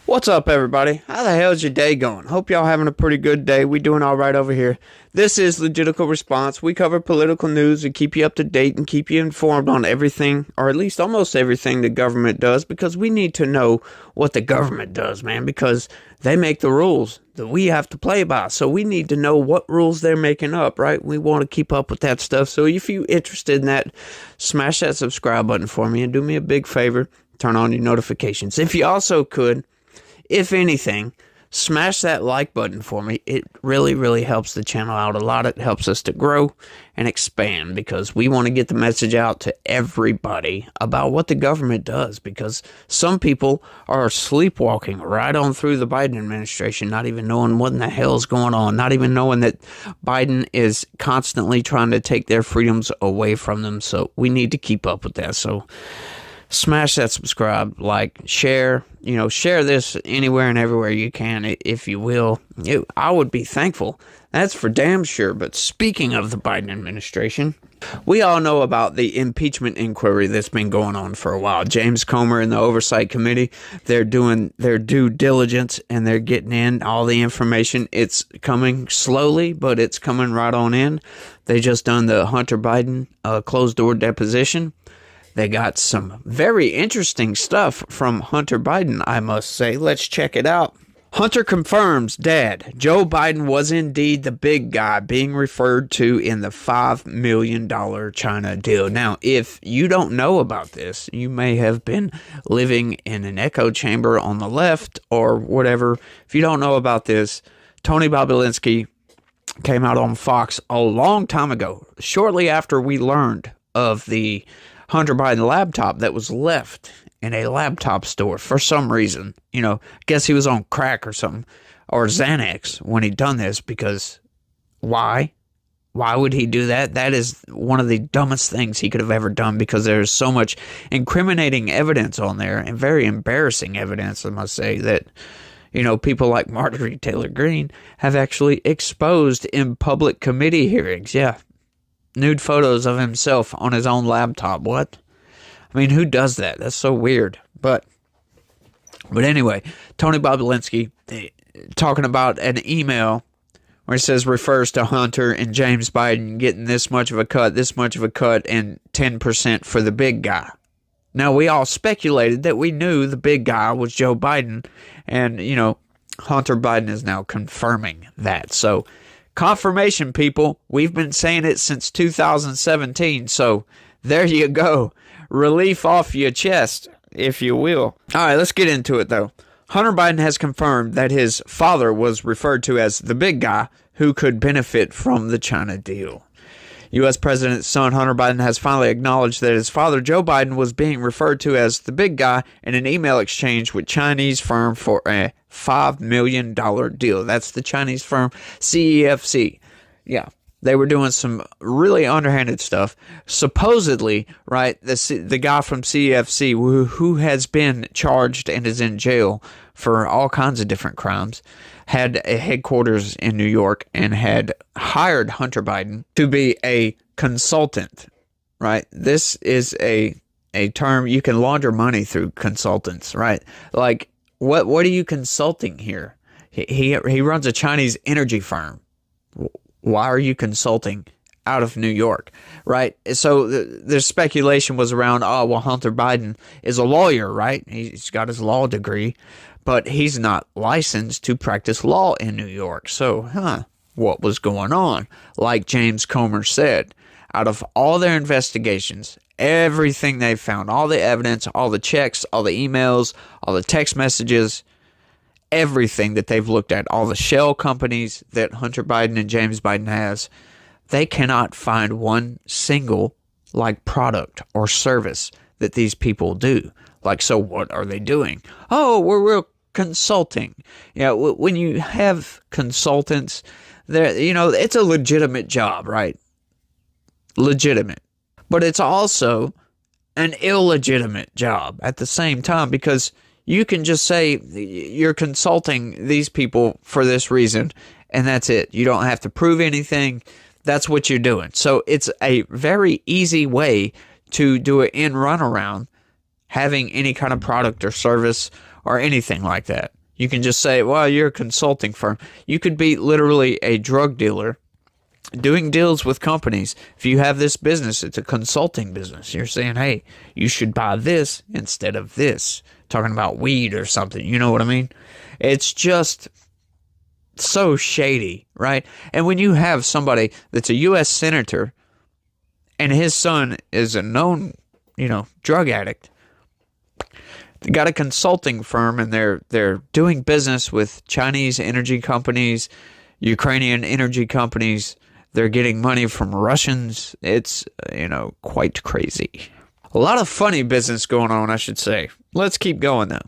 What's up, everybody? How the hell's your day going? Hope y'all having a pretty good day. We doing all right over here. This is Legitical Response. We cover political news and keep you up to date and keep you informed on everything, or at least almost everything the government does, because we need to know what the government does, man, because they make the rules that we have to play by. So we need to know what rules they're making up, right? We want to keep up with that stuff. So if you're interested in that, smash that subscribe button for me and do me a big favor. Turn on your notifications. If you also could, if anything, smash that like button for me. It really, really helps the channel out a lot. It helps us to grow and expand because we want to get the message out to everybody about what the government does, because some people are sleepwalking right on through the Biden administration, not even knowing what in the hell's going on, not even knowing that Biden is constantly trying to take their freedoms away from them. So we need to keep up with that. So smash that subscribe, like, share, share this anywhere and everywhere you can, if you will. I would be thankful. That's for damn sure. But speaking of the Biden administration, we all know about the impeachment inquiry that's been going on for a while. James Comer and the Oversight Committee, they're doing their due diligence and they're getting in all the information. It's coming slowly, but it's coming right on in. They just done the Hunter Biden closed-door deposition. They got some very interesting stuff from Hunter Biden, I must say. Let's check it out. Hunter confirms Dad, Joe Biden was indeed the big guy being referred to in the $5 million China deal. Now, if you don't know about this, you may have been living in an echo chamber on the left or whatever. If you don't know about this, Tony Bobulinski came out on Fox a long time ago, shortly after we learned of the Hunter Biden laptop that was left in a laptop store for some reason. Guess he was on crack or something, or Xanax when he done this, because why? Why would he do that? That is one of the dumbest things he could have ever done, because there's so much incriminating evidence on there, and very embarrassing evidence, I must say, that people like Marjorie Taylor Greene have actually exposed in public committee hearings. Yeah. Nude photos of himself on his own laptop. What? I mean, who does that? That's so weird. But anyway, Tony Bobulinski talking about an email where it says refers to Hunter and James Biden getting this much of a cut, and 10% for the big guy. Now, we all speculated that we knew the big guy was Joe Biden, and, Hunter Biden is now confirming that. So, confirmation, people. We've been saying it since 2017, so there you go. Relief off your chest, if you will. All right, let's get into it, though. Hunter Biden has confirmed that his father was referred to as the big guy who could benefit from the China deal. U.S. President's son, Hunter Biden, has finally acknowledged that his father, Joe Biden, was being referred to as the big guy in an email exchange with Chinese firm for a $5 million deal. That's the Chinese firm, CEFC. Yeah, they were doing some really underhanded stuff. Supposedly, right, the guy from CEFC, who has been charged and is in jail for all kinds of different crimes, had a headquarters in New York and had hired Hunter Biden to be a consultant, right? This is a term, you can launder money through consultants, right? Like, what are you consulting here? He runs a Chinese energy firm. Why are you consulting out of New York, right? So the speculation was around, Hunter Biden is a lawyer, right? He's got his law degree, but he's not licensed to practice law in New York. So, what was going on? Like James Comer said, out of all their investigations, everything they found, all the evidence, all the checks, all the emails, all the text messages, everything that they've looked at, all the shell companies that Hunter Biden and James Biden has, they cannot find one single product or service that these people do. So what are they doing? Oh, we're consulting. When you have consultants, it's a legitimate job, right? Legitimate. But it's also an illegitimate job at the same time, because you can just say you're consulting these people for this reason, and that's it. You don't have to prove anything. That's what you're doing. So it's a very easy way to do an end run around having any kind of product or service or anything like that. You can just say, well, you're a consulting firm. You could be literally a drug dealer doing deals with companies. If you have this business, it's a consulting business. You're saying, hey, you should buy this instead of this. Talking about weed or something. You know what I mean? It's just so shady, right? And when you have somebody that's a U.S. senator and his son is a known, drug addict, they got a consulting firm and they're doing business with Chinese energy companies, Ukrainian energy companies. They're getting money from Russians. It's, quite crazy. A lot of funny business going on, I should say. Let's keep going, though.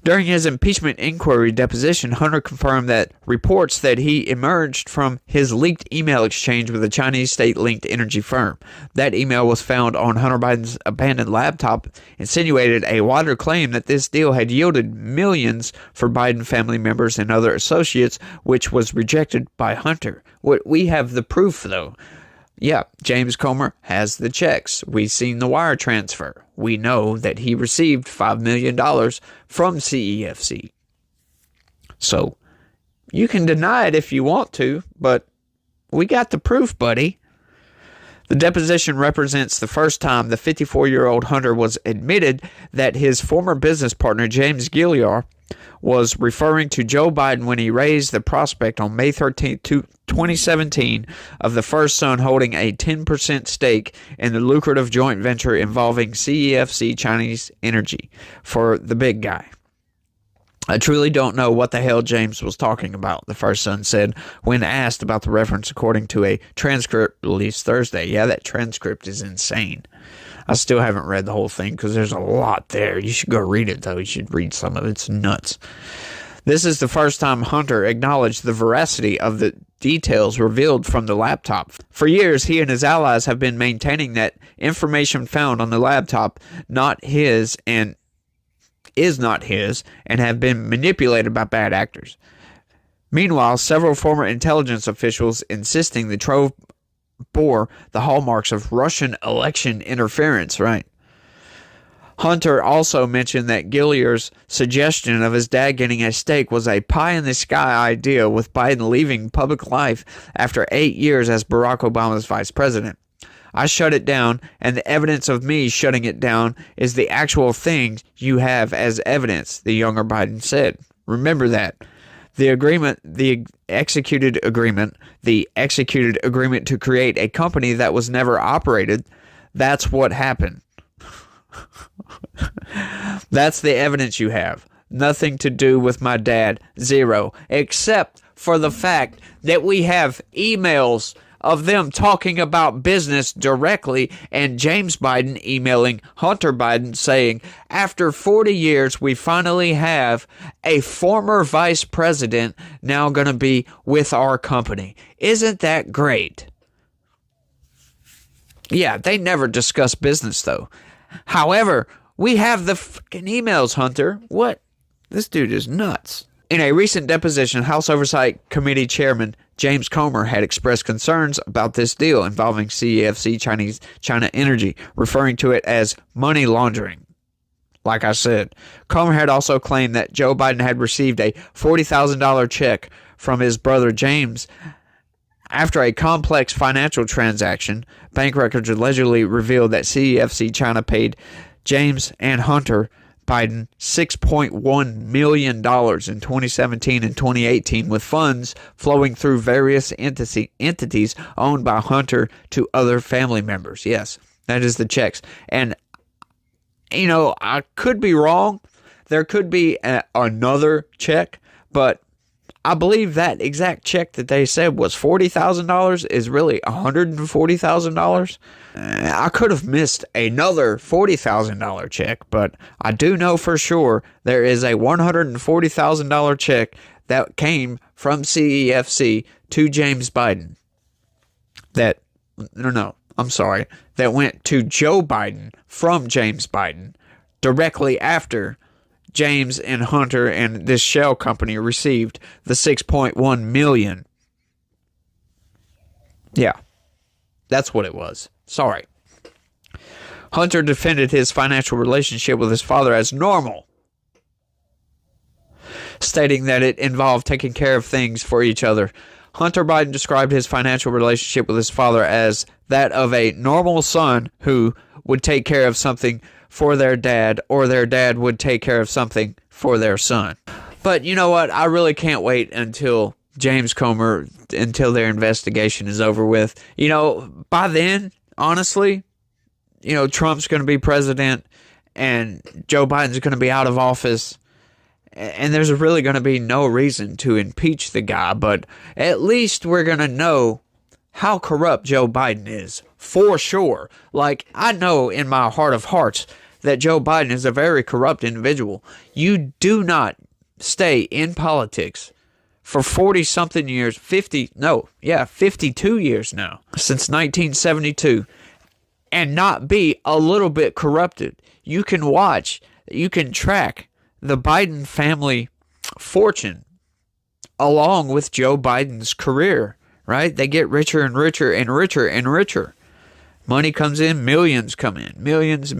During his impeachment inquiry deposition, Hunter confirmed that reports that he emerged from his leaked email exchange with a Chinese state-linked energy firm. That email was found on Hunter Biden's abandoned laptop, insinuated a wider claim that this deal had yielded millions for Biden family members and other associates, which was rejected by Hunter. We have the proof, though. Yeah, James Comer has the checks. We've seen the wire transfer. We know that he received $5 million from CEFC. So, you can deny it if you want to, but we got the proof, buddy. The deposition represents the first time the 54-year-old Hunter was admitted that his former business partner, James Gilliar, was referring to Joe Biden when he raised the prospect on May 13, 2017, of the first son holding a 10% stake in the lucrative joint venture involving CEFC Chinese Energy for the big guy. I truly don't know what the hell James was talking about, the first son said when asked about the reference, according to a transcript released Thursday. Yeah, that transcript is insane. I still haven't read the whole thing because there's a lot there. You should go read it, though. You should read some of it. It's nuts. This is the first time Hunter acknowledged the veracity of the details revealed from the laptop. For years, he and his allies have been maintaining that information found on the laptop is not his and have been manipulated by bad actors. Meanwhile, several former intelligence officials insisting the trove bore the hallmarks of Russian election interference, right? Hunter also mentioned that Gilliar's suggestion of his dad getting a stake was a pie-in-the-sky idea, with Biden leaving public life after 8 years as Barack Obama's vice president. I shut it down, and the evidence of me shutting it down is the actual thing you have as evidence, the younger Biden said. Remember that. The executed agreement to create a company that was never operated, that's what happened. That's the evidence you have. Nothing to do with my dad. Zero. Except for the fact that we have emails of them talking about business directly, and James Biden emailing Hunter Biden saying, after 40 years, we finally have a former vice president now going to be with our company. Isn't that great? Yeah, they never discuss business, though. However, we have the fucking emails, Hunter. What? This dude is nuts. In a recent deposition, House Oversight Committee Chairman James Comer had expressed concerns about this deal involving CEFC China Energy, referring to it as money laundering. Like I said, Comer had also claimed that Joe Biden had received a $40,000 check from his brother James after a complex financial transaction. Bank records allegedly revealed that CEFC China paid James and Hunter Biden $6.1 million in 2017 and 2018, with funds flowing through various entities owned by Hunter to other family members. Yes, that is the checks. And, I could be wrong. There could be another check, but I believe that exact check that they said was $40,000 is really $140,000. I could have missed another $40,000 check, but I do know for sure there is a $140,000 check that came from CEFC to James Biden. That went to Joe Biden from James Biden directly after James and Hunter and this shell company received the $6.1 million. Yeah, that's what it was. Sorry. Hunter defended his financial relationship with his father as normal, stating that it involved taking care of things for each other. Hunter Biden described his financial relationship with his father as that of a normal son who would take care of something for their dad, or their dad would take care of something for their son. But you know what? I really can't wait until James Comer, until their investigation is over with. You know, by then, honestly, you know, Trump's going to be president and Joe Biden's going to be out of office. And there's really going to be no reason to impeach the guy. But at least we're going to know how corrupt Joe Biden is, for sure. Like, I know in my heart of hearts that Joe Biden is a very corrupt individual. You do not stay in politics for 40-something years, 52 years now, since 1972, and not be a little bit corrupted. You can watch, you can track the Biden family fortune along with Joe Biden's career, right? They get richer and richer and richer and richer. Money comes in, millions come in, millions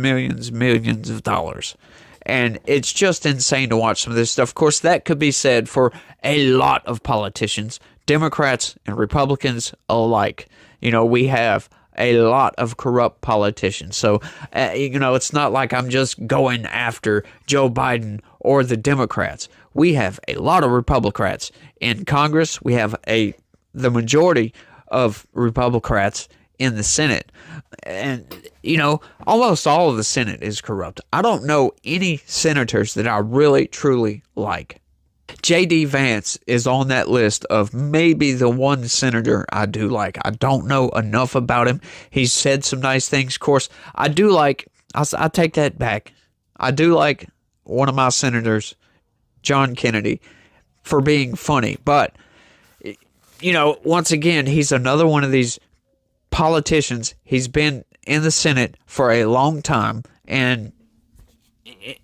of dollars. And it's just insane to watch some of this stuff. Of course, that could be said for a lot of politicians, Democrats and Republicans alike. You know, we have a lot of corrupt politicians. So, you know, it's not like I'm just going after Joe Biden or the Democrats. We have a lot of Republicans in Congress. We have the majority of Republicans in the Senate. And, you know, almost all of the Senate is corrupt. I don't know any senators that I really, truly like. J.D. Vance is on that list of maybe the one senator I do like. I don't know enough about him. He's said some nice things. Of course, I do like, I take that back. I do like one of my senators, John Kennedy, for being funny. But, you know, once again, he's another one of these politicians. He's been in the Senate for a long time, and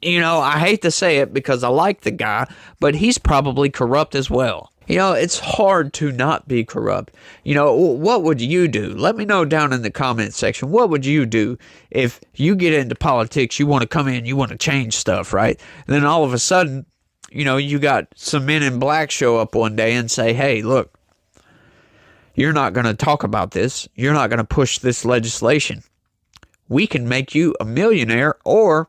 you know, I hate to say it because I like the guy, but he's probably corrupt as well. You know, it's hard to not be corrupt. You know, what would you do? Let me know down in the comment section. What would you do if you get into politics, you want to come in, you want to change stuff, right? And then all of a sudden, you know, you got some men in black show up one day and say, hey, look, you're not going to talk about this. You're not going to push this legislation. We can make you a millionaire, or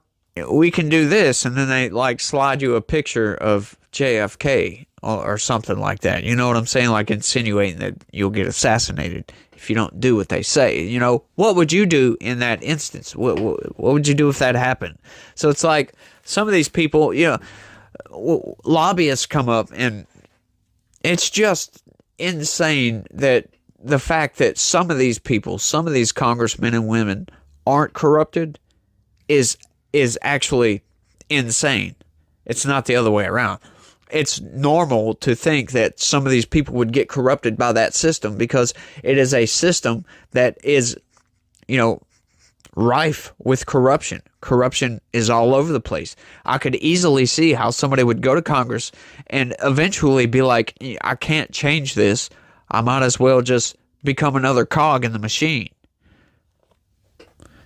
we can do this. And then they like slide you a picture of JFK or something like that. You know what I'm saying? Like insinuating that you'll get assassinated if you don't do what they say. You know, what would you do in that instance? What would you do if that happened? So it's like some of these people, you know, lobbyists come up, and it's just insane that the fact that some of these people, some of these congressmen and women aren't corrupted is actually insane. It's not the other way around. It's normal to think that some of these people would get corrupted by that system because it is a system that is, you know, rife with corruption. Corruption is all over the place. I could easily see how somebody would go to Congress and eventually be like, I can't change this. I might as well just become another cog in the machine.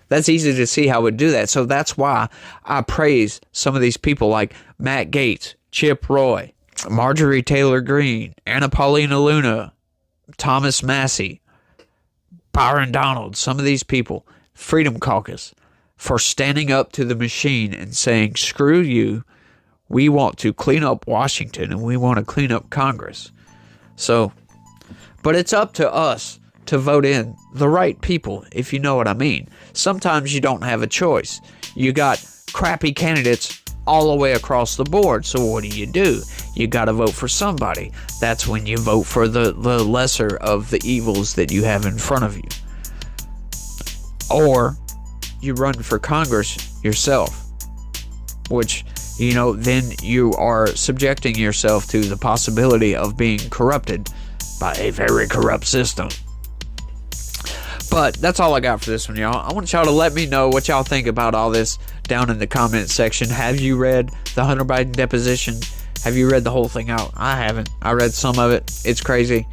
That's easy to see how it would do that. So that's why I praise some of these people like Matt Gaetz, Chip Roy, Marjorie Taylor Greene, Anna Paulina Luna, Thomas Massie, Byron Donald, some of these people, Freedom Caucus, for standing up to the machine and saying, screw you, we want to clean up Washington and we want to clean up Congress. So, but it's up to us to vote in the right people, if you know what I mean. Sometimes you don't have a choice. You got crappy candidates all the way across the board, so what do? You got to vote for somebody. That's when you vote for the lesser of the evils that you have in front of you. Or you run for Congress yourself, which, you know, then you are subjecting yourself to the possibility of being corrupted by a very corrupt system. But that's all I got for this one, y'all. I want y'all to let me know what y'all think about all this down in the comment section. Have you read the Hunter Biden deposition? Have you read the whole thing out? I haven't. I read some of it. It's crazy.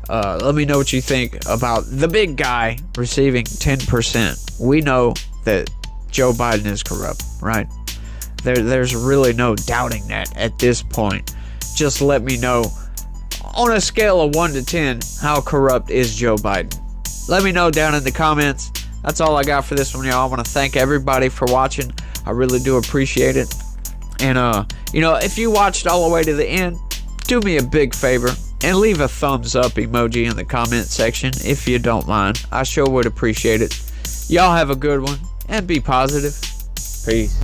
Let me know what you think about the big guy receiving 10%. We know that Joe Biden is corrupt, right? There's really no doubting that at this point. just let me know, on a scale of 1 to 10, how corrupt is Joe Biden? Let me know down in the comments. That's all I got for this one, y'all. I want to thank everybody for watching. I really do appreciate it. And, if you watched all the way to the end, do me a big favor and leave a thumbs up emoji in the comment section if you don't mind. I sure would appreciate it. Y'all have a good one and be positive. Peace.